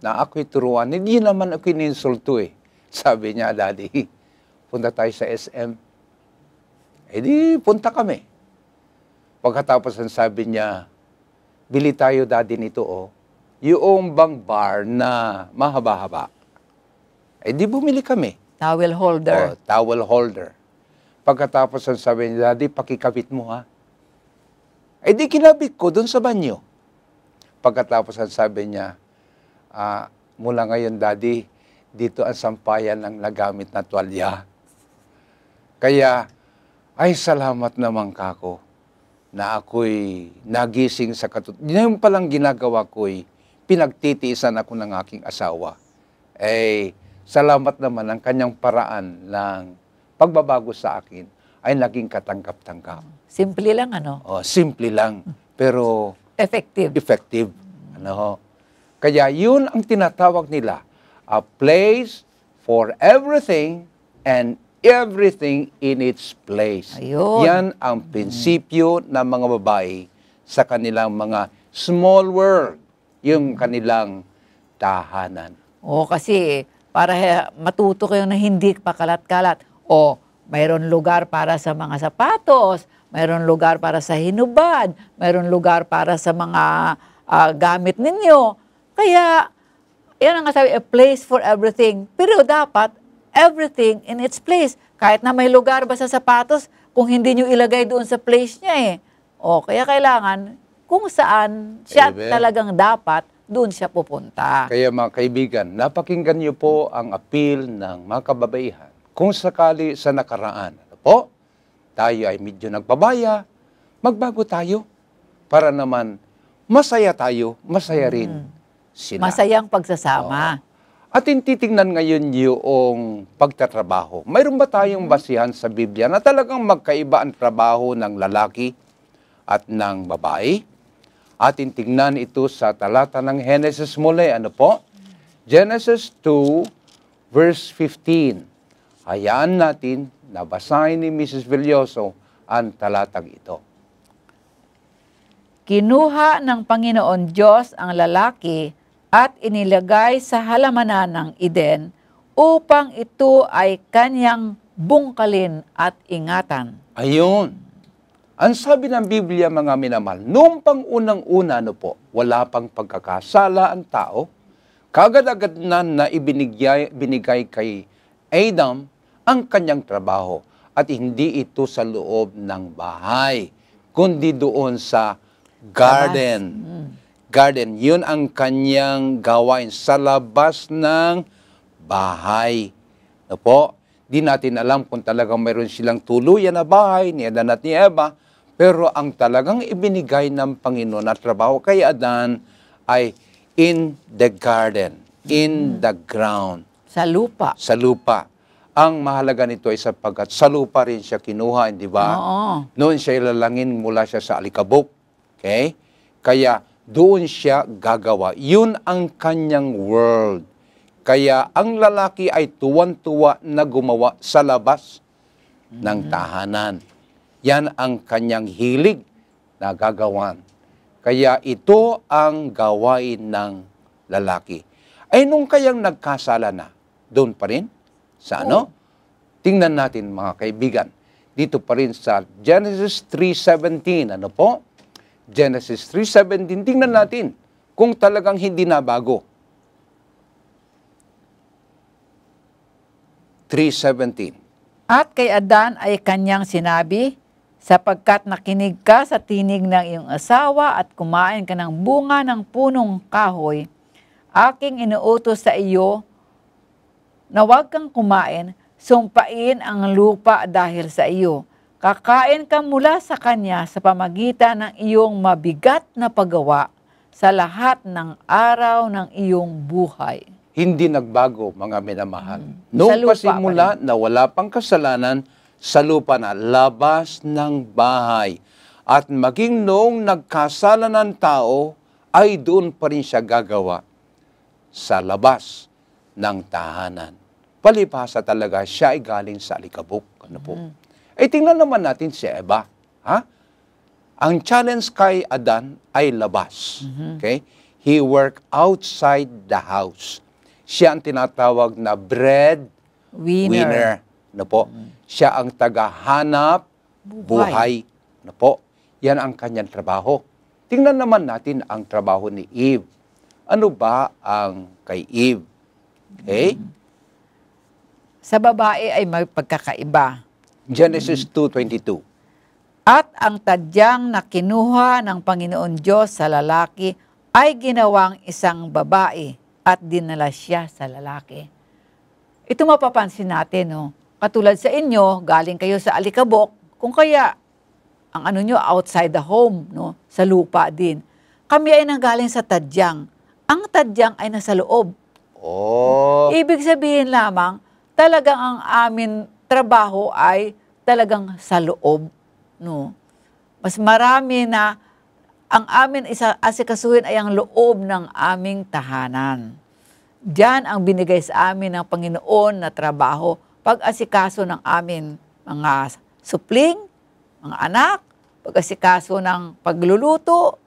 na ako'y turuan. Hindi naman ako'y ninsulto Sabi niya, Daddy, punta tayo sa SM. Di, punta kami. Pagkatapos ang sabi niya, bili tayo, Daddy, nito, yung bang bar na mahaba-haba. Di bumili kami. Towel holder. Towel holder. Pagkatapos ang sabi niya, Daddy, pakikabit mo, ha? Di kinabit ko doon sa banyo. Pagkatapos ang sabi niya, mula ngayon, Daddy, dito ang sampayan ng nagamit na tuwalya. Kaya, ay salamat naman kako na ako'y nagising sa Yung palang ginagawa ko'y pinagtitiisan ako ng aking asawa. Salamat naman ang kanyang paraan ng pagbabago sa akin ay naging katanggap-tanggap. Simple lang, Simple lang, pero effective. Effective. Kaya yun ang tinatawag nila, a place for everything and everything in its place. Ayun. Yan ang prinsipyo ng mga babae sa kanilang mga small world, yung kanilang tahanan. Kasi para matuto kayo na hindi pakalat-kalat. Mayroon lugar para sa mga sapatos, mayroon lugar para sa hinubad, mayroon lugar para sa mga gamit ninyo. Kaya, yan ang sabi, a place for everything. Pero dapat, everything in its place. Kahit na may lugar ba sa sapatos, kung hindi nyo ilagay doon sa place niya kaya kailangan, kung saan siya talagang dapat, doon siya pupunta. Kaya mga kaibigan, napakinggan niyo po ang appeal ng mga kababaihan. Kung sakali sa nakaraan, tayo ay medyo nagpabaya, magbago tayo para naman masaya tayo, masaya rin sila. Masayang pagsasama. At titingnan ngayon yung pagtatrabaho. Mayroon ba tayong basihan sa Biblia na talagang magkaiba ang trabaho ng lalaki at ng babae? At tingnan ito sa talata ng Genesis muli. Genesis 2, verse 15. Hayaan natin na basahin ni Mrs. Villoso ang talatang ito. Kinuha ng Panginoon Diyos ang lalaki at inilagay sa halamanan ng Eden upang ito ay kanyang bungkalin at ingatan. Ayun. Ang sabi ng Biblia, mga minamahal, noong pang-unang-una, wala pang pagkakasala ang tao, kagad-agad na ibinigay kay Adam ang kanyang trabaho at hindi ito sa loob ng bahay, kundi doon sa garden. Garden, yun ang kanyang gawain sa labas ng bahay. Di natin alam kung talagang mayroon silang tuluyan na bahay ni Adan at ni Eva, pero ang talagang ibinigay ng Panginoon na trabaho kay Adan ay in the garden. in the ground. Sa lupa. Sa lupa. Ang mahalaga nito ay sapagkat sa lupa rin siya kinuha, hindi ba? Oo. Noon siya ilalangin mula siya sa alikabok. Okay? Kaya doon siya gagawa. Yun ang kanyang world. Kaya ang lalaki ay tuwan-tuwa na gumawa sa labas ng tahanan. Yan ang kanyang hilig na gagawan. Kaya ito ang gawain ng lalaki. Ay nung kayang nagkasala na, doon pa rin? Sa ano? Tingnan natin mga kaibigan. Dito pa rin sa Genesis 3:17. Ano po? Genesis 3:17. Tingnan natin kung talagang hindi na bago. 3:17. At kay Adan ay kanyang sinabi, sapagkat nakinig ka sa tinig ng iyong asawa at kumain ka ng bunga ng punong kahoy, aking inuutos sa iyo na huwag kang kumain, sumpain ang lupa dahil sa iyo. Kakain ka mula sa kanya sa pamagitan ng iyong mabigat na paggawa sa lahat ng araw ng iyong buhay. Hindi nagbago, mga minamahal. Sa Noong lupa pasimula na wala pang kasalanan, sa lupa na, labas ng bahay. At maging noong nagkasala ng tao, ay doon pa rin siya gagawa sa labas ng tahanan. Palibhasa talaga, siya ay galing sa alikabok. Ano po? Eh, tingnan naman natin si Eva. Ha? Ang challenge kay Adan ay labas. Okay? He worked outside the house. Siya ang tinatawag na breadwinner. Ano po? Siya ang tagahanap buhay. Ano po? Yan ang kanyang trabaho. Tingnan naman natin ang trabaho ni Eve. Ano ba ang kay Eve? Okay? Sa babae ay may pagkakaiba. Genesis 2:22. At ang tadyang na kinuha ng Panginoon Diyos sa lalaki ay ginawang isang babae at dinala siya sa lalaki. Ito mapapansin natin, no? Katulad sa inyo, galing kayo sa alikabok, kung kaya ang ano nyo outside the home, no? Sa lupa din. Kami ay nanggaling sa tadyang. Ang tadyang ay nasa loob. Oh. Ibig sabihin lamang, talagang ang amin trabaho ay talagang sa loob, no? Mas marami na ang amin asikasuhin ay ang loob ng aming tahanan. Diyan ang binigay sa amin ng Panginoon na trabaho, pag-asikaso ng amin mga supling, mga anak, pag-asikaso ng pagluluto,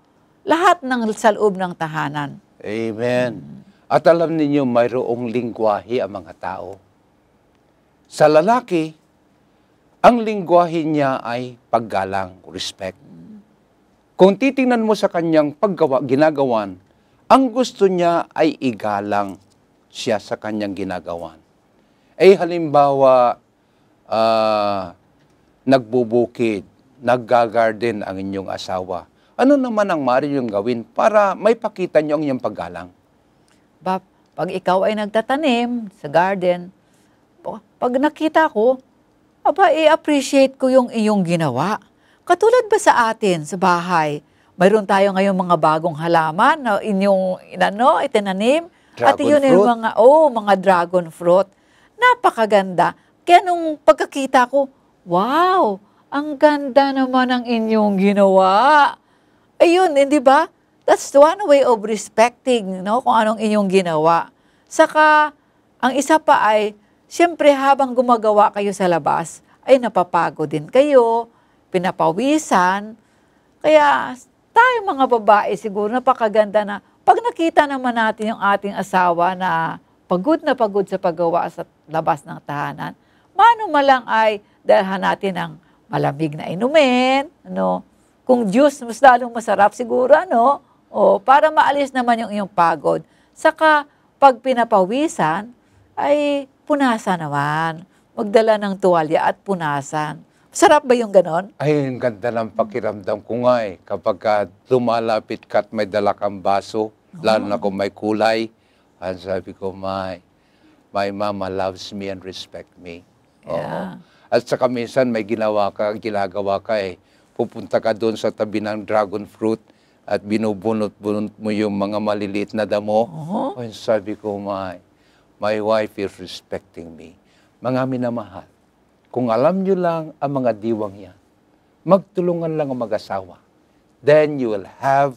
lahat ng sa loob ng tahanan. Amen. At alam ninyo, mayroong lingwahe ang mga tao. Sa lalaki, ang lingwahe niya ay paggalang, respect. Kung titingnan mo sa kanyang ginagawan, ang gusto niya ay igalang siya sa kanyang ginagawan. Eh halimbawa, nagbubukid, naggagarden ang inyong asawa. Ano naman ang maaari niyong gawin para may pakita niyo ang inyong paggalang? Pag ikaw ay nagtatanim sa garden, pag nakita ko, i-appreciate ko yung iyong ginawa. Katulad ba sa atin, sa bahay, mayroon tayo ngayon mga bagong halaman na inyong itinanim. At yun yung mga dragon fruit. Napakaganda. Kaya nung pagkakita ko, wow, ang ganda naman ang inyong ginawa. Ayun, hindi ba? That's one way of respecting, no, kung anong inyong ginawa. Saka, ang isa pa ay, siyempre habang gumagawa kayo sa labas, ay napapagod din kayo, pinapawisan. Kaya tayo mga babae siguro napakaganda na pag nakita naman natin yung ating asawa na pagod sa paggawa sa labas ng tahanan, mano malang ay dalhan natin ng malamig na inumin, ano? Kung juice, mas lalong masarap siguro, ano? O, para maalis naman yung iyong pagod. Saka, pag pinapawisan, ay punasan naman. Magdala ng tuwalya at punasan. Sarap ba yung ganon? Ay, ang ganda ng pakiramdam ko nga eh. Kapag lumalapit ka at may dala kang baso, lalo na kung may kulay, ang sabi ko, my mama loves me and respect me. Yeah. At saka minsan may ginagawa ka eh. Pupunta ka doon sa tabi ng dragon fruit, at binubunot-bunot mo yung mga maliliit na damo. And sabi ko, my wife is respecting me. Mga minamahal, kung alam nyo lang ang mga diwang yan, magtulungan lang ang mag-asawa. Then you will have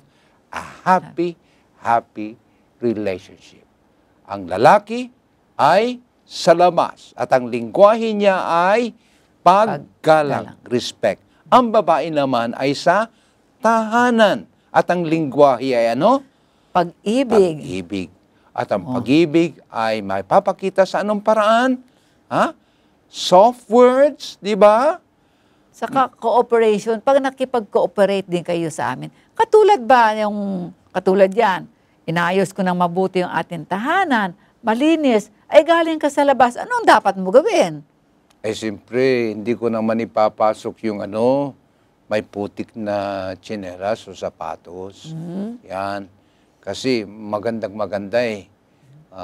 a happy relationship. Ang lalaki ay sa labas at ang lingwahe niya ay paggalang, respect. Ang babae naman ay sa tahanan at ang lingwahe ay ano? Pag-ibig. Pag-ibig. At ang pag-ibig ay may papakita sa anong paraan? Soft words, di ba? Saka cooperation, pag nakipag-cooperate din kayo sa amin, katulad yan, inayos ko ng mabuti yung ating tahanan, malinis, ay galing ka sa labas, anong dapat mo gawin? Siyempre, hindi ko naman ipapasok yung may putik na tsinelas o sapatos. Yan. Kasi magandang-maganda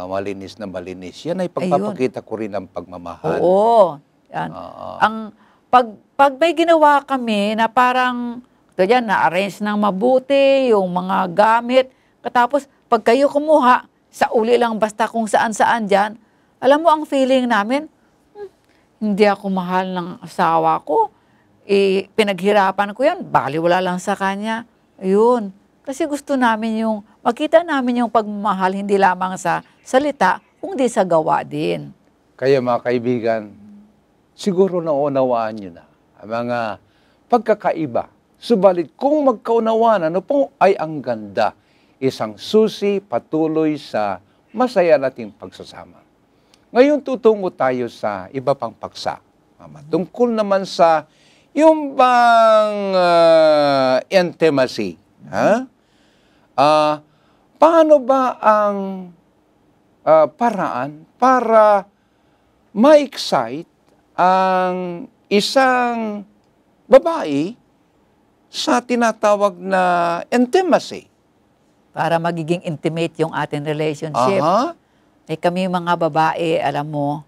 malinis na malinis. Yan ay pagpapakita ko rin ng pagmamahal. Oo. Yan. Pag may ginawa kami na parang, na-arrange ng mabuti, yung mga gamit, katapos pag kayo kumuha, sa uli lang basta kung saan-saan dyan, alam mo ang feeling namin, hindi ako mahal ng asawa ko. Pinaghirapan ko yan, baliwala lang sa kanya. Ayun. Kasi gusto namin makita namin yung pagmamahal, hindi lamang sa salita, kundi sa gawa din. Kaya mga kaibigan, siguro naunawaan nyo na ang mga pagkakaiba. Subalit kung magkaunawaan, ano po ay ang ganda. Isang susi patuloy sa masaya nating pagsasama. Ngayon tutungo tayo sa iba pang paksa. Tungkol naman sa yung bang intimacy. Paano ba ang paraan para ma-excite ang isang babae sa tinatawag na intimacy? Para magiging intimate yung ating relationship. Ay kami mga babae, alam mo,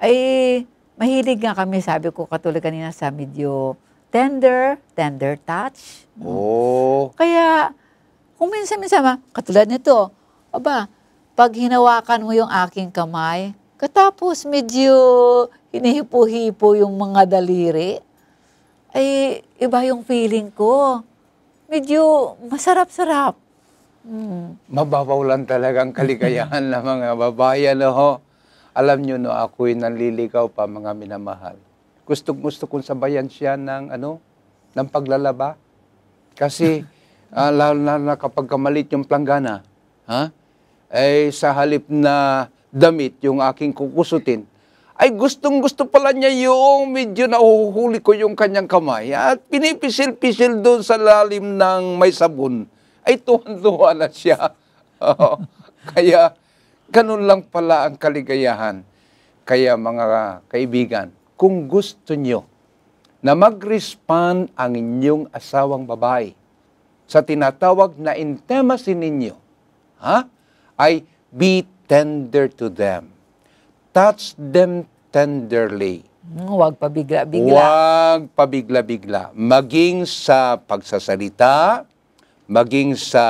ay mahilig nga kami, sabi ko katulad kanina sa medyo tender touch. Kaya, kung minsan-minsan, katulad nito, pag hinawakan mo yung aking kamay, katapos medyo hinihipo-hipo yung mga daliri, ay iba yung feeling ko. Medyo masarap-sarap. Mababaw lang talaga ang kaligayahan ng mga babae. Alam nyo, ako'y nanliligaw pa, mga minamahal. Gusto kong sabayan siya ng paglalaba. Kasi, lalo na kapag kamalit yung planggana, sa halip na damit yung aking kukusutin, ay gustong-gusto pala niya yung medyo nahuhuli ko yung kanyang kamay at pinipisil-pisil doon sa lalim ng may sabon. Ay tuwan-tuwa na siya. Kaya, ganun lang pala ang kaligayahan. Kaya mga kaibigan, kung gusto nyo na mag-respond ang inyong asawang babae sa tinatawag na intimacy ninyo, ay be tender to them. Touch them tenderly. Huwag pabigla-bigla. Huwag pabigla-bigla. Maging sa pagsasalita, maging sa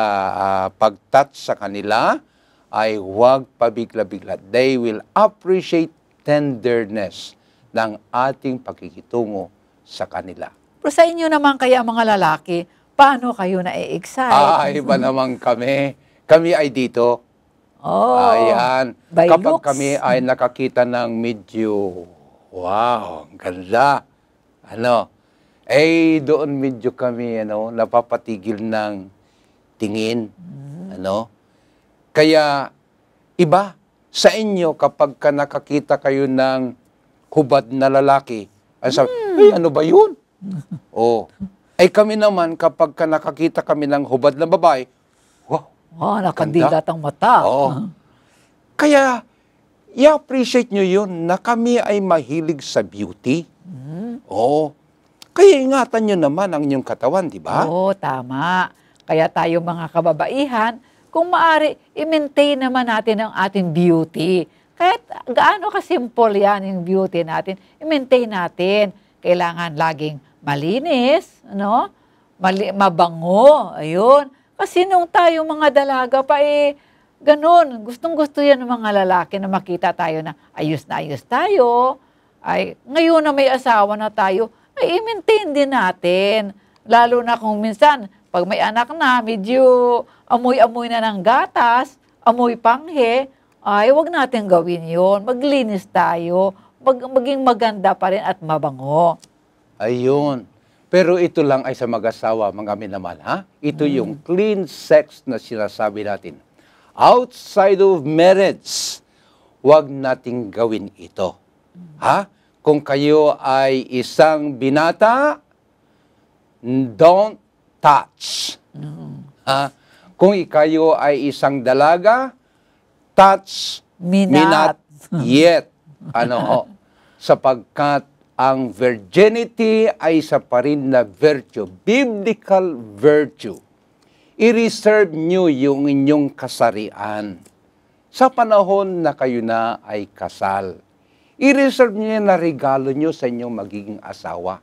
pag-touch sa kanila, ay huwag pabigla-bigla. They will appreciate tenderness ng ating pakikitungo sa kanila. Pero sa inyo naman kaya mga lalaki, paano kayo na-excite? Iba naman kami. Kami ay dito. Ayan. Kapag looks. kami ay nakakita ng medyo, wow, ang ganda. Doon medyo kami, napapatigil ng tingin. Kaya, iba sa inyo kapag nakakita kayo ng hubad na lalaki, ay sabi, ano ba yun? Ay kami naman, kapag nakakita kami ng hubad na babae, wow, nakandilat ang mata. Kaya, i-appreciate nyo yun na kami ay mahilig sa beauty. Kaya ingatan nyo naman ang inyong katawan, di ba? Oo, tama. Kaya tayo mga kababaihan, kung maaari, i-maintain naman natin ang ating beauty. Kahit gaano ka-simple yan yung beauty natin, i-maintain natin. Kailangan laging malinis, mabango. Ayun. Kasi nung tayo mga dalaga pa ganun. Gustong-gusto yan ng mga lalaki na makita tayo na ayos tayo. Ay, ngayon na may asawa na tayo, ay i-maintain din natin. Lalo na kung minsan, pag may anak na, medyo amoy-amoy na ng gatas, amoy panghe, ay wag natin gawin yon. Maglinis tayo, maging maganda pa rin at mabango. Ayun. Pero ito lang ay sa mag-asawa, mga minamahal, ha? Ito yung clean sex na sinasabi natin. Outside of marriage, wag nating gawin ito. Ha? Kung kayo ay isang binata, don't touch. Ha? Kung kayo ay isang dalaga, touch me not yet. Sapagkat ang virginity ay isa pa rin na virtue, biblical virtue. I-reserve nyo yung inyong kasarian sa panahon na kayo na ay kasal. I-reserve nyo na regalo nyo sa inyong magiging asawa.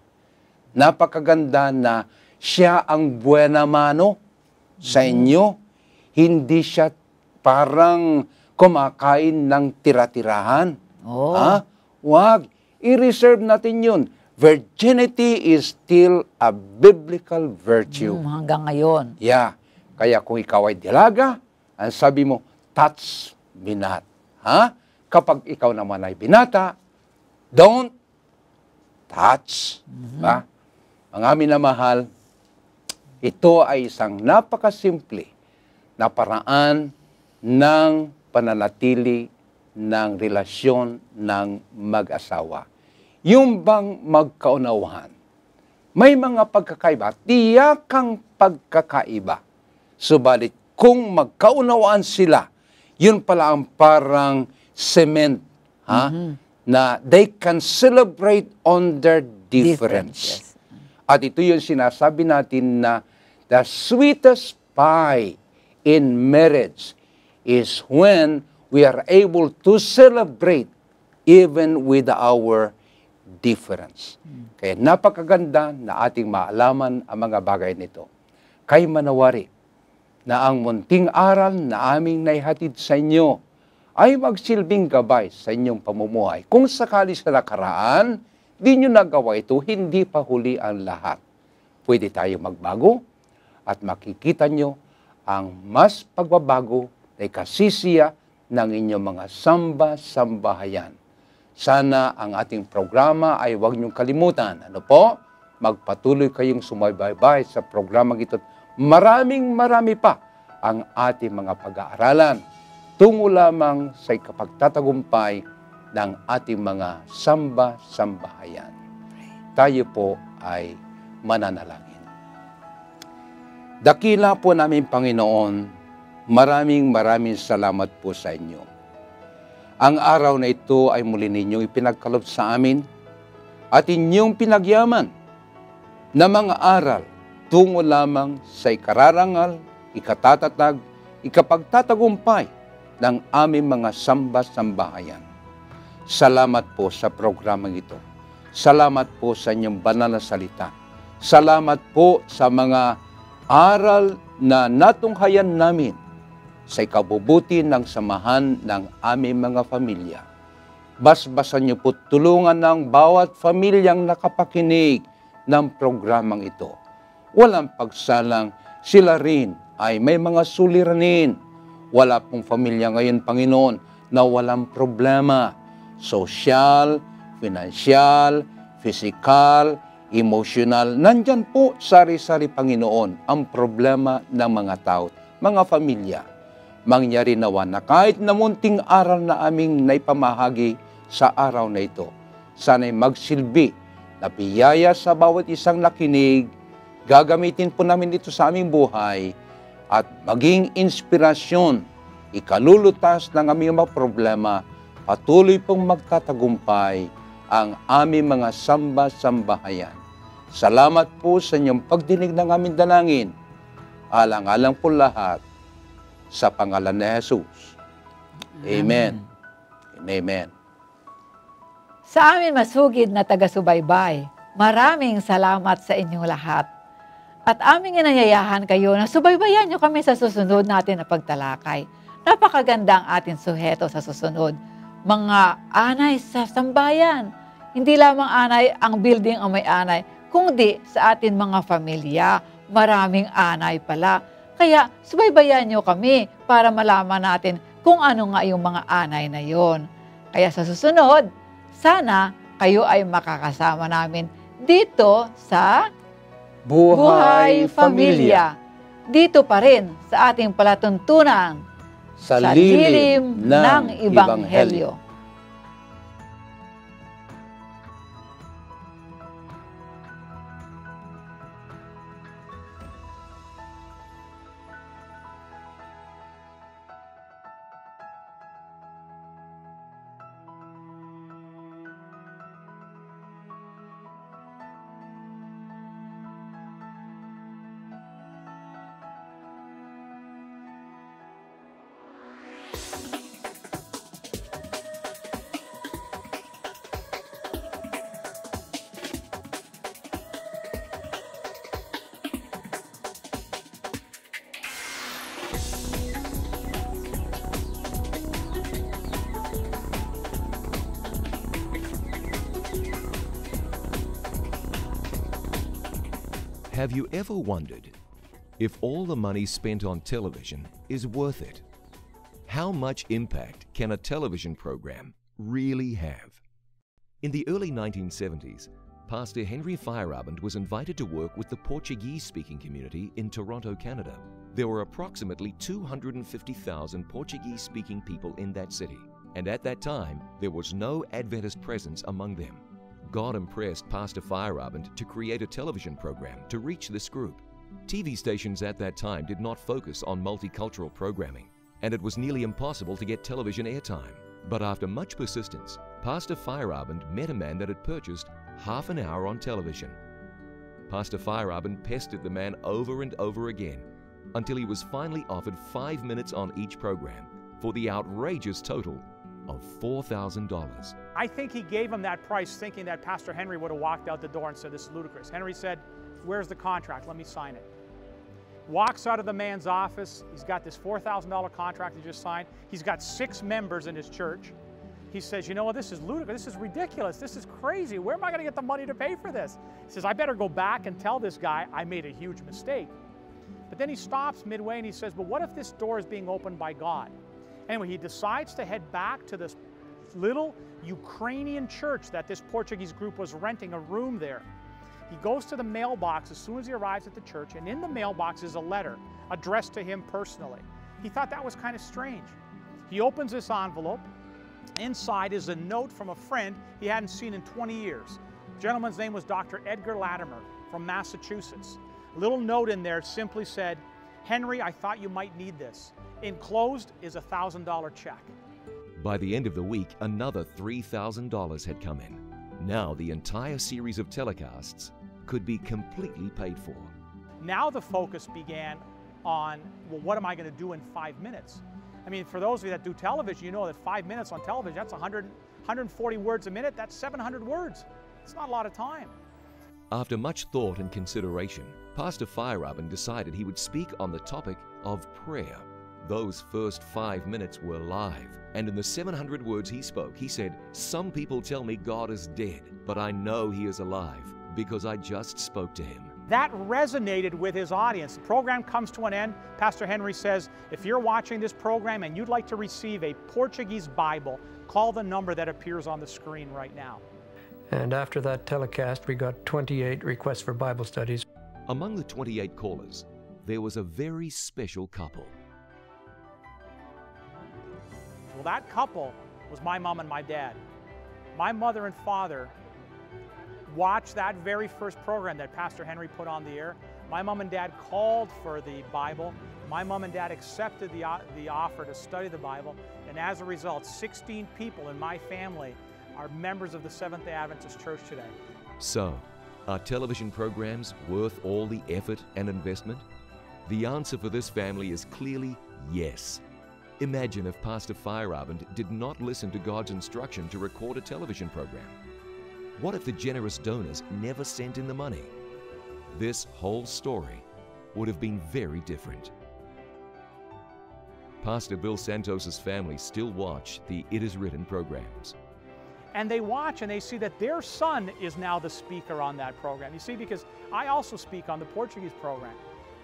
Napakaganda na siya ang buena mano sa inyo. Hindi siya parang kumakain ng tira-tirahan. Oh. Ha? Wag. I-reserve natin yun. Virginity is still a biblical virtue. Hanggang ngayon. Yeah. Kaya kung ikaw ay dalaga, ang sabi mo, touch me not. Ha? Kapag ikaw naman ay binata, don't touch. Ha? Mga minamahal, ito ay isang napakasimple na paraan ng pananatili ng relasyon ng mag-asawa. Yung bang magkaunawahan, may mga pagkakaiba, tiyakang pagkakaiba. Subalit kung magkaunawaan sila, yun pala ang parang cement, ha? Na they can celebrate on their difference. Yes. At ito yung sinasabi natin na the sweetest pie in marriage is when we are able to celebrate even with our difference. Kaya napakaganda na ating maalaman ang mga bagay nito. Kay manawari na ang munting aral na aming naihatid sa inyo ay magsilbing gabay sa inyong pamumuhay. Kung sakali sa nakaraan, di nyo nagawa ito, hindi pa huli ang lahat. Pwede tayo magbago at makikita nyo ang mas pagbabago na kasisiya ng inyong mga samba-sambahayan. Sana ang ating programa ay huwag niyong kalimutan. Ano po? Magpatuloy kayong sumaybay sa programang ito. Marami pa ang ating mga pag-aaralan tungo lamang sa ikapagtatagumpay ng ating mga samba-sambahayan. Tayo po ay mananalangin. Dakila po namin Panginoon, maraming salamat po sa inyo. Ang araw na ito ay muli ninyong ipinagkaloob sa amin at inyong pinagyaman na mga aral tungo lamang sa ikararangal, ikatatatag, ikapagtatagumpay ng aming mga samba-sambahayan. Salamat po sa programang ito. Salamat po sa inyong banal na salita. Salamat po sa mga aral na natunghayan namin sa ikabubuti ng samahan ng aming mga pamilya. Basbasan niyo po tulungan ng bawat pamilyang nakapakinig ng programang ito. Walang pagsalang, sila rin ay may mga suliranin. Wala pong pamilya ngayon, Panginoon, na walang problema. Social, financial, physical, emotional. Nandyan po sari-sari, Panginoon, ang problema ng mga tao, mga pamilya. Mangyari nawa na kahit na munting aral na aming naipamahagi sa araw na ito, sana'y magsilbi na biyaya sa bawat isang nakinig. Gagamitin po namin ito sa aming buhay at maging inspirasyon, ikalulutas ng aming mga problema, patuloy pong magtatagumpay ang aming mga samba-sambahayan. Salamat po sa inyong pagdinig ng aming dalangin. Alang-alang po lahat sa pangalan ni Jesus. Amen. Amen. Sa amin masugid na taga-subaybay, maraming salamat sa inyong lahat. At aming inanyayahan kayo na subaybayan nyo kami sa susunod natin na pagtalakay. Napakaganda ang ating suheto sa susunod. Mga anay sa sambayan. Hindi lamang anay ang building ang may anay, kundi sa atin mga pamilya. Maraming anay pala. Kaya subaybayan nyo kami para malaman natin kung ano nga yung mga anay na yon. Kaya sa susunod, sana kayo ay makakasama namin dito sa Buhay Pamilya. Dito pa rin sa ating palatuntunan Sa lilim ng Ebanghelyo. Have you ever wondered if all the money spent on television is worth it? How much impact can a television program really have? In the early 1970s, Pastor Henry Feyerabend was invited to work with the Portuguese-speaking community in Toronto, Canada. There were approximately 250,000 Portuguese-speaking people in that city, and at that time, there was no Adventist presence among them. God impressed Pastor Feyerabend to create a television program to reach this group. TV stations at that time did not focus on multicultural programming, and it was nearly impossible to get television airtime. But after much persistence, Pastor Feyerabend met a man that had purchased half an hour on television. Pastor Feyerabend pestered the man over and over again until he was finally offered 5 minutes on each program for the outrageous total of $4,000. I think he gave him that price thinking that Pastor Henry would have walked out the door and said, "This is ludicrous." Henry said, "Where's the contract? Let me sign it." Walks out of the man's office. He's got this $4,000 contract he just signed. He's got 6 members in his church. He says, "You know what, this is ludicrous. This is ridiculous. This is crazy. Where am I going to get the money to pay for this?" He says, "I better go back and tell this guy I made a huge mistake." But then he stops midway and he says, "But what if this door is being opened by God?" Anyway, he decides to head back to this little Ukrainian church that this Portuguese group was renting a room there. He goes to the mailbox as soon as he arrives at the church, and in the mailbox is a letter addressed to him personally. He thought that was kind of strange. He opens this envelope. Inside is a note from a friend he hadn't seen in 20 years. The gentleman's name was Dr. Edgar Latimer from Massachusetts. A little note in there simply said, "Henry, I thought you might need this. Enclosed is a $1,000 check." By the end of the week, another $3,000 had come in. Now the entire series of telecasts could be completely paid for. Now the focus began on, well, what am I going to do in 5 minutes? I mean, for those of you that do television, you know that 5 minutes on television, that's 140 words a minute, that's 700 words. It's not a lot of time. After much thought and consideration, Pastor Feyerabend decided he would speak on the topic of prayer. Those first 5 minutes were live, and in the 700 words he spoke, he said, "Some people tell me God is dead, but I know He is alive because I just spoke to Him." That resonated with his audience. The program comes to an end. Pastor Henry says, if you're watching this program and you'd like to receive a Portuguese Bible, call the number that appears on the screen right now. And after that telecast, we got 28 requests for Bible studies. Among the 28 callers, there was a very special couple. Well, that couple was my mom and my dad. My mother and father watched that very first program that Pastor Henry put on the air. My mom and dad called for the Bible. My mom and dad accepted the offer to study the Bible. And as a result, 16 people in my family are members of the Seventh-day Adventist Church today. So, are television programs worth all the effort and investment? The answer for this family is clearly yes. Imagine if Pastor Feyerabend did not listen to God's instruction to record a television program. What if the generous donors never sent in the money? this whole story would have been very different. Pastor Bill Santos's family still watch the It Is Written programs. And they watch and they see that their son is now the speaker on that program. You see, because I also speak on the Portuguese program.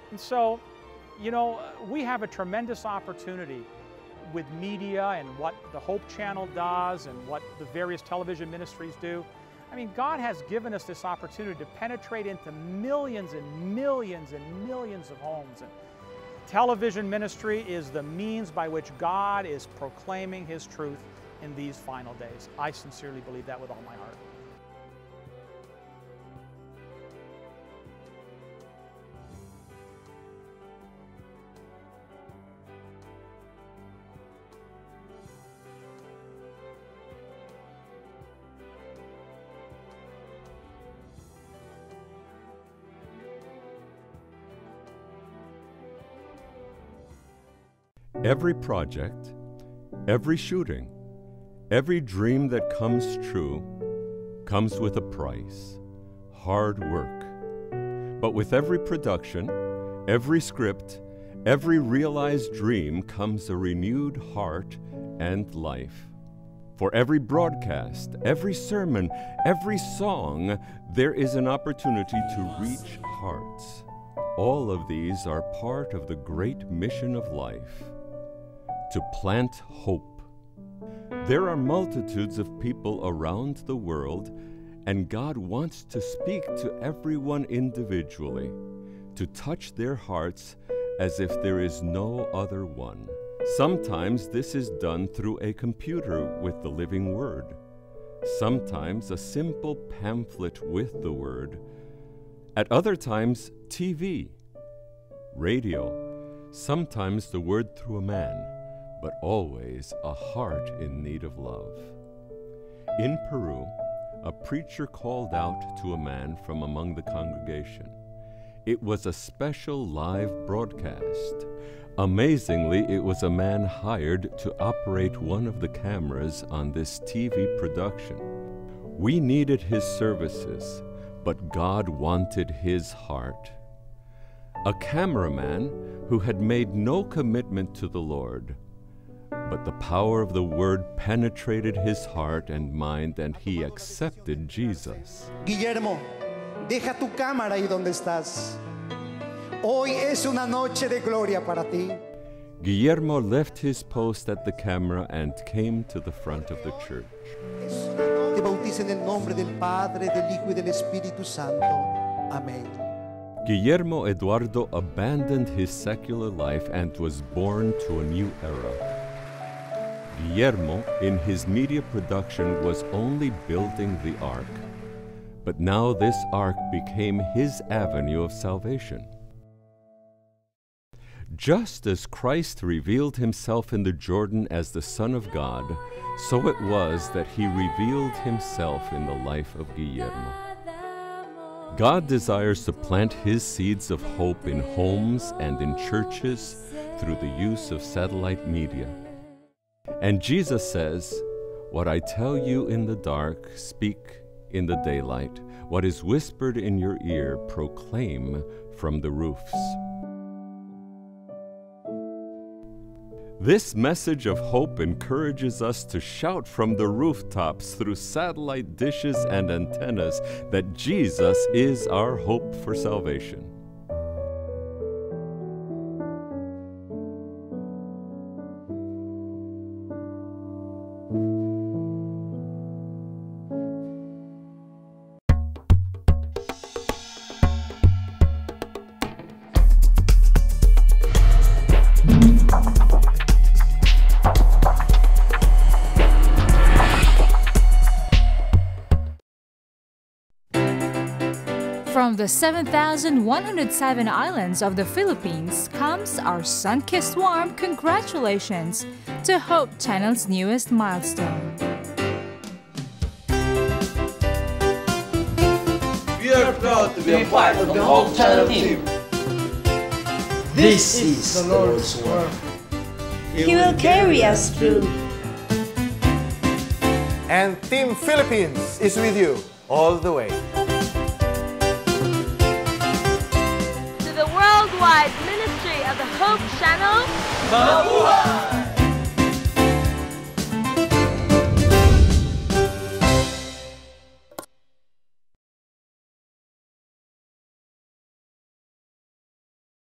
And so, you know, we have a tremendous opportunity with media and what the Hope Channel does and what the various television ministries do. I mean, God has given us this opportunity to penetrate into millions and millions and millions of homes. And television ministry is the means by which God is proclaiming His truth in these final days. I sincerely believe that with all my heart. Every project, every shooting, every dream that comes true comes with a price, hard work. But with every production, every script, every realized dream comes a renewed heart and life. For every broadcast, every sermon, every song, there is an opportunity to reach hearts. All of these are part of the great mission of life, to plant hope. There are multitudes of people around the world, and God wants to speak to everyone individually, to touch their hearts as if there is no other one. Sometimes this is done through a computer with the living Word. Sometimes a simple pamphlet with the Word. At other times, TV, radio, sometimes the Word through a man, but always a heart in need of love. In Peru, a preacher called out to a man from among the congregation. It was a special live broadcast. Amazingly, it was a man hired to operate one of the cameras on this TV production. We needed his services, but God wanted his heart. A cameraman who had made no commitment to the Lord, but the power of the Word penetrated his heart and mind, and he accepted Jesus. Guillermo, deja tu cámara ahí donde estás. Hoy es una noche de gloria para ti. Guillermo left his post at the camera and came to the front of the church. Te bautizo en el nombre del Padre, del Hijo y del Espíritu Santo. Amén. Guillermo Eduardo abandoned his secular life and was born to a new era. Guillermo, in his media production, was only building the ark, but now this ark became his avenue of salvation. Just as Christ revealed himself in the Jordan as the Son of God, so it was that he revealed himself in the life of Guillermo. God desires to plant his seeds of hope in homes and in churches through the use of satellite media. And Jesus says, "What I tell you in the dark, speak in the daylight. What is whispered in your ear, proclaim from the roofs." This message of hope encourages us to shout from the rooftops through satellite dishes and antennas that Jesus is our hope for salvation. From the 7,107 islands of the Philippines comes our sun-kissed warm congratulations to Hope Channel's newest milestone. We are proud to be a part of the Hope Channel team. This is the Lord's work. He will carry us through. And Team Philippines is with you all the way. Hope Channel. Mabuhay!